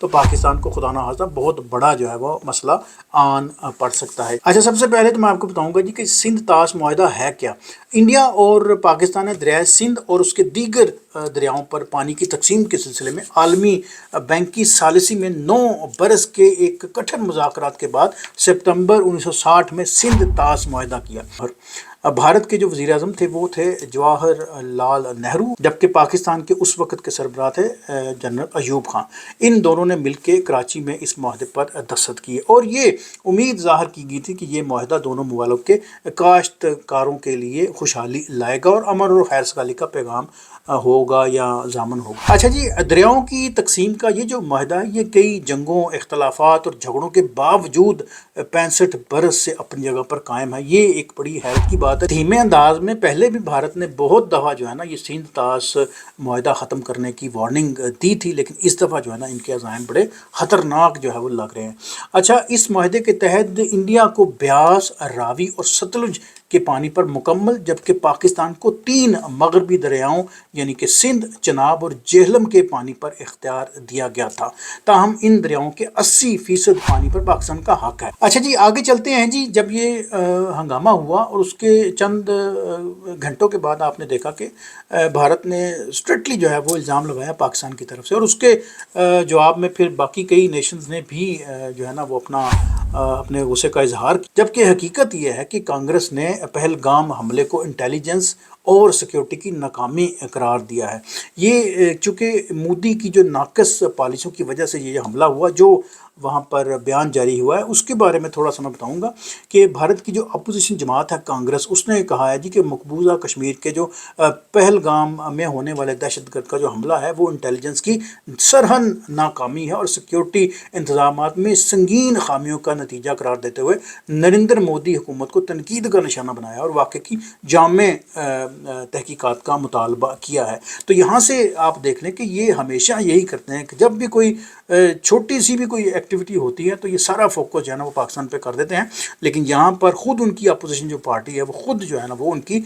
تو پاکستان کو خدا نہ خواستہ بہت بڑا جو ہے وہ مسئلہ آن پڑ سکتا ہے۔ اچھا، سب سے پہلے تو میں آپ کو بتاؤں گا جی کہ سندھ طاس معاہدہ ہے کیا۔ انڈیا اور پاکستان نے دریائے سندھ اور اس کے دیگر دریاؤں پر پانی کی تقسیم کے سلسلے میں عالمی بینک کی ثالثی میں 9 برس کے ایک کٹھن مذاکرات کے بعد سپتمبر 1960 میں سندھ طاس معاہدہ کیا۔ اور بھارت کے جو وزیر اعظم تھے وہ تھے جواہر لال نہرو، جبکہ پاکستان کے اس وقت کے سربراہ تھے جنرل ایوب خان۔ ان دونوں نے مل کے کراچی میں اس معاہدے پر دستخط کیے اور یہ امید ظاہر کی گئی تھی کہ یہ معاہدہ دونوں ممالک کے کاشتکاروں کے لیے خوشحالی لائے گا اور امن اور خیر سگالی کا پیغام ہوگا یا ضامن ہوگا۔ اچھا جی، دریاؤں کی تقسیم کا یہ جو معاہدہ ہے یہ کئی جنگوں، اختلافات اور جھگڑوں کے باوجود 65 برس سے اپنی جگہ پر قائم ہے۔ یہ ایک بڑی حیرت کی بات ہے۔ دھیمے انداز میں پہلے بھی بھارت نے بہت دفعہ جو ہے نا یہ سندھ طاس معاہدہ ختم کرنے کی وارننگ دی تھی، لیکن اس دفعہ جو ہے نا ان کے عزائم بڑے خطرناک جو ہے وہ لگ رہے ہیں۔ اچھا، اس معاہدے کے تحت انڈیا کو بیاس، راوی اور ستلج کے پانی پر مکمل، جبکہ پاکستان کو 3 مغربی دریاؤں یعنی کہ سندھ، چناب اور جہلم کے پانی پر اختیار دیا گیا تھا۔ تاہم ان دریاؤں کے 80% پانی پر پاکستان کا حق ہے۔ اچھا جی، آگے چلتے ہیں جی۔ جب یہ ہنگامہ ہوا اور اس کے چند گھنٹوں کے بعد آپ نے دیکھا کہ بھارت نے اسٹریٹلی جو ہے وہ الزام لگایا پاکستان کی طرف سے، اور اس کے جواب میں پھر باقی کئی نیشنز نے بھی جو ہے نا وہ اپنے غصے کا اظہار کیا، جبکہ حقیقت یہ ہے کہ کانگریس نے پہلگام حملے کو انٹیلیجنس اور سیکیورٹی کی ناکامی قرار دیا ہے۔ یہ چونکہ مودی کی جو ناقص پالیسیوں کی وجہ سے یہ حملہ ہوا، جو وہاں پر بیان جاری ہوا ہے، اس کے بارے میں تھوڑا سا میں بتاؤں گا کہ بھارت کی جو اپوزیشن جماعت ہے کانگریس، اس نے کہا ہے جی کہ مقبوضہ کشمیر کے جو پہلگام میں ہونے والے دہشت گرد کا جو حملہ ہے وہ انٹیلیجنس کی سرہن ناکامی ہے اور سیکیورٹی انتظامات میں سنگین خامیوں کا نتیجہ قرار دیتے ہوئے نریندر مودی حکومت کو تنقید کا نشانہ بنایا اور واقعے کی جامع تحقیقات کا مطالبہ کیا ہے۔ تو یہاں سے آپ دیکھ لیں کہ یہ ہمیشہ یہی کرتے ہیں کہ جب بھی کوئی چھوٹی سی بھی کوئی ایکٹیویٹی ہوتی ہے تو یہ سارا فوکس جو ہے نا وہ پاکستان پہ کر دیتے ہیں، لیکن یہاں پر خود ان کی اپوزیشن جو پارٹی ہے وہ خود جو ہے نا وہ ان کی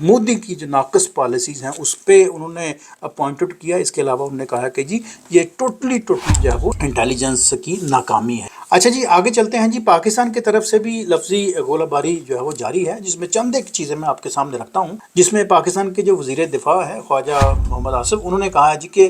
مودی کی جو ناقص پالیسیز ہیں اس پہ انہوں نے پوائنٹ آؤٹ کیا۔ اس کے علاوہ انہوں نے کہا کہ جی یہ ٹوٹلی جو ہے وہ انٹیلیجنس کی ناکامی ہے۔ اچھا جی، آگے چلتے ہیں جی۔ پاکستان کی طرف سے بھی لفظی گولہ باری جو ہے وہ جاری ہے، جس میں چند ایک چیزیں میں آپ کے سامنے رکھتا ہوں، جس میں پاکستان کے جو وزیر دفاع ہے خواجہ محمد آصف، انہوں نے کہا ہے جی کہ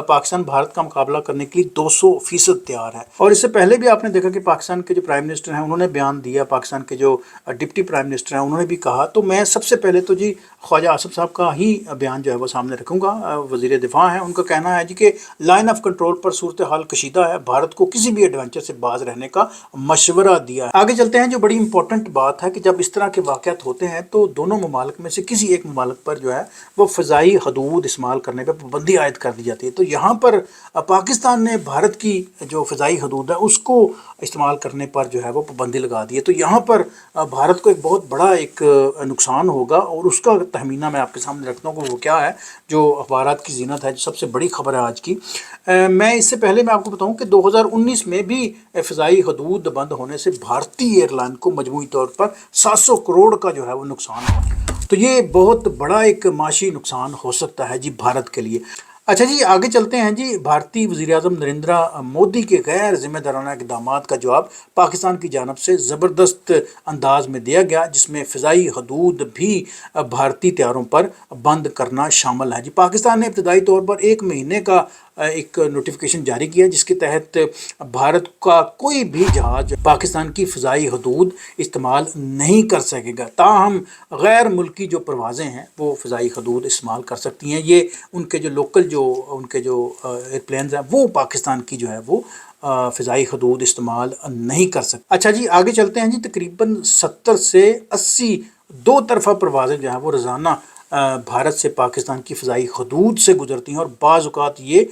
پاکستان بھارت کا مقابلہ کرنے کے لیے 200% تیار ہے۔ اور اس سے پہلے بھی آپ نے دیکھا کہ پاکستان کے جو پرائم منسٹر ہیں انہوں نے بیان دیا، پاکستان کے جو ڈپٹی پرائم منسٹر ہیں انہوں نے بھی کہا۔ تو میں سب سے پہلے تو جی خواجہ آصف صاحب کا ہی بیان جو ہے وہ سامنے رکھوں گا۔ وزیر دفاع ہیں، ان کا کہنا ہے جی کہ لائن آف کنٹرول پر صورتحال کشیدہ ہے، بھارت کو کسی بھی ایڈونچر سے باز رہنے کا مشورہ دیا ہے۔ آگے چلتے ہیں، جو بڑی امپورٹنٹ بات ہے کہ جب اس طرح کے واقعات ہوتے ہیں تو دونوں ممالک میں سے کسی ایک ممالک پر جو ہے وہ فضائی حدود استعمال کرنے پہ پابندی عائد کر دی جاتی ہے۔ تو یہاں پر پاکستان نے بھارت کی جو فضائی حدود ہے اس کو استعمال کرنے پر جو ہے وہ پابندی لگا دی ہے۔ تو یہاں پر بھارت کو ایک بہت بڑا ایک نقصان ہوگا، اور اس کا تخمینہ میں آپ کے سامنے رکھتا ہوں کہ وہ کیا ہے، جو اخبارات کی زینت ہے، جو سب سے بڑی خبر ہے آج کی۔ میں اس سے پہلے میں آپ کو بتاؤں کہ 2019 میں بھی فضائی حدود بند ہونے سے بھارتی ایئر لائن کو مجموعی طور پر 700 کروڑ کا جو ہے وہ نقصان ہوا۔ تو یہ بہت بڑا ایک معاشی نقصان ہو سکتا ہے جی بھارت کے لیے۔ اچھا جی، آگے چلتے ہیں جی۔ بھارتی وزیر اعظم نریندر مودی کے غیر ذمہ دارانہ اقدامات کا جواب پاکستان کی جانب سے زبردست انداز میں دیا گیا، جس میں فضائی حدود بھی بھارتی طیاروں پر بند کرنا شامل ہے جی۔ پاکستان نے ابتدائی طور پر 1 مہینے کا ایک نوٹیفیکیشن جاری کیا، جس کے تحت بھارت کا کوئی بھی جہاز پاکستان کی فضائی حدود استعمال نہیں کر سکے گا، تاہم غیر ملکی جو پروازیں ہیں وہ فضائی حدود استعمال کر سکتی ہیں۔ یہ ان کے جو لوکل ان کے جو ایئر پلینز ہیں وہ پاکستان کی جو ہے وہ فضائی حدود استعمال نہیں کر سکتے۔ اچھا جی، آگے چلتے ہیں جی۔ تقریباً 70 سے 80 دو طرفہ پروازیں جو ہیں وہ روزانہ بھارت سے پاکستان کی فضائی حدود سے گزرتی ہیں، اور بعض اوقات یہ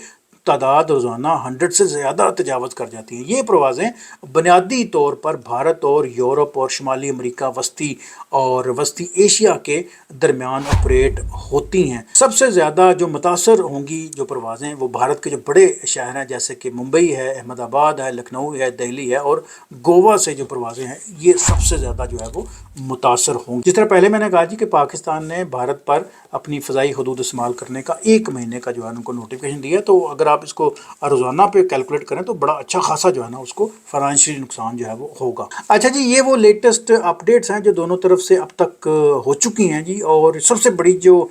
تعداد روزانہ 100 سے زیادہ تجاوز کر جاتی ہیں۔ یہ پروازیں بنیادی طور پر بھارت اور یورپ اور شمالی امریکہ وسطی ایشیا کے درمیان آپریٹ ہوتی ہیں۔ سب سے زیادہ جو متاثر ہوں گی جو پروازیں وہ بھارت کے جو بڑے شہر ہیں، جیسے کہ ممبئی ہے، احمد آباد ہے، لکھنؤ ہے، دہلی ہے اور گوا سے جو پروازیں ہیں یہ سب سے زیادہ جو ہے وہ متاثر ہوں گی۔ جس طرح پہلے میں نے کہا جی کہ پاکستان نے بھارت پر اپنی فضائی حدود استعمال کرنے کا 1 مہینے کا جو ہے ان کو نوٹیفیکیشن دیا، تو اگر آپ اس کو روزانہ پہ کیلکولیٹ کریں تو بڑا اچھا خاصا جو ہے نا اس کو فائنینشلی نقصان جو ہے وہ ہوگا۔ اچھا جی، یہ وہ لیٹسٹ اپڈیٹس ہیں جو دونوں طرف سے اب تک ہو چکی ہیں جی، اور سب سے بڑی جو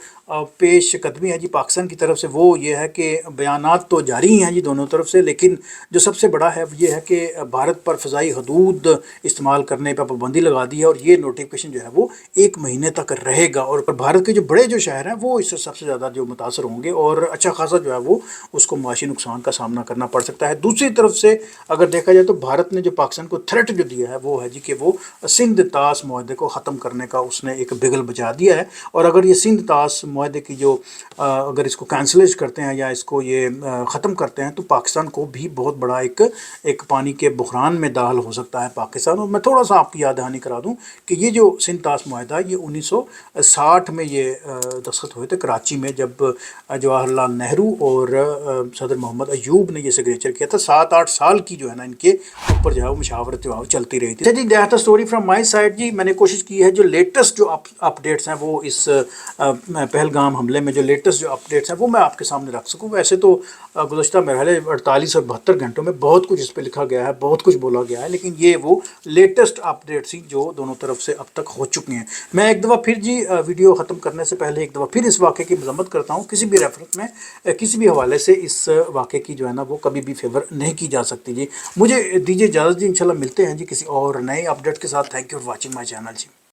پیش قدمی ہے جی پاکستان کی طرف سے وہ یہ ہے کہ بیانات تو جاری ہیں جی دونوں طرف سے، لیکن جو سب سے بڑا ہے یہ ہے کہ بھارت پر فضائی حدود استعمال کرنے پر پابندی لگا دی ہے، اور یہ نوٹیفکیشن جو ہے وہ 1 مہینے تک رہے گا، اور بھارت کے جو بڑے جو شہر ہیں وہ اس سے سب سے زیادہ جو متاثر ہوں گے، اور اچھا خاصا جو ہے وہ اس کو معاشی نقصان کا سامنا کرنا پڑ سکتا ہے۔ دوسری طرف سے اگر دیکھا جائے تو بھارت نے جو پاکستان کو تھریٹ جو دیا ہے وہ ہے جی کہ وہ سندھ طاس معاہدے کو ختم کرنے کا اس نے ایک بگل بجا دیا ہے، اور اگر یہ سندھ طاس معاہدے کی جو اگر اس کو کینسلیج کرتے ہیں یا اس کو یہ ختم کرتے ہیں تو پاکستان کو بھی بہت بڑا ایک پانی کے بحران میں داخل ہو سکتا ہے پاکستان۔ اور میں تھوڑا سا آپ کی یاد دہانی کرا دوں کہ یہ جو سندھ طاس معاہدہ ہے یہ 1960 میں یہ دستخط ہوئے تھے کراچی میں، جب جواہر لال نہرو اور صدر محمد ایوب نے یہ سگنیچر کیا تھا۔ 7-8 سال کی جو ہے نا ان کے اوپر جو ہے وہ مشاورت جو ہے وہ چلتی رہی تھی۔ جی that story from my side جی، میں نے کوشش کی ہے جو لیٹسٹ جو اپڈیٹس ہیں وہ اس پہلگام حملے میں جو لیٹسٹ جو اپڈیٹس ہیں وہ میں آپ کے سامنے رکھ سکوں۔ ویسے تو گزشتہ مرحلے 48 اور 72 گھنٹوں میں بہت کچھ اس پہ لکھا گیا ہے، بہت کچھ بولا گیا ہے، لیکن یہ وہ لیٹسٹ اپڈیٹس ہی جو دونوں طرف سے اب تک ہو چکی ہیں۔ میں ایک دفعہ پھر جی ویڈیو ختم کرنے سے پہلے ایک دفعہ پھر اس واقعے کی مذمت کرتا ہوں، کسی بھی ریفرنس میں کسی بھی حوالے سے اس واقعے کی جو ہے نا وہ کبھی بھی فیور نہیں کی جا سکتی جی۔ مجھے دیجیے اجازت جی، انشاءاللہ ملتے ہیں جی کسی اور نئے اپڈیٹ کے ساتھ۔ Thank you for watching my channel G.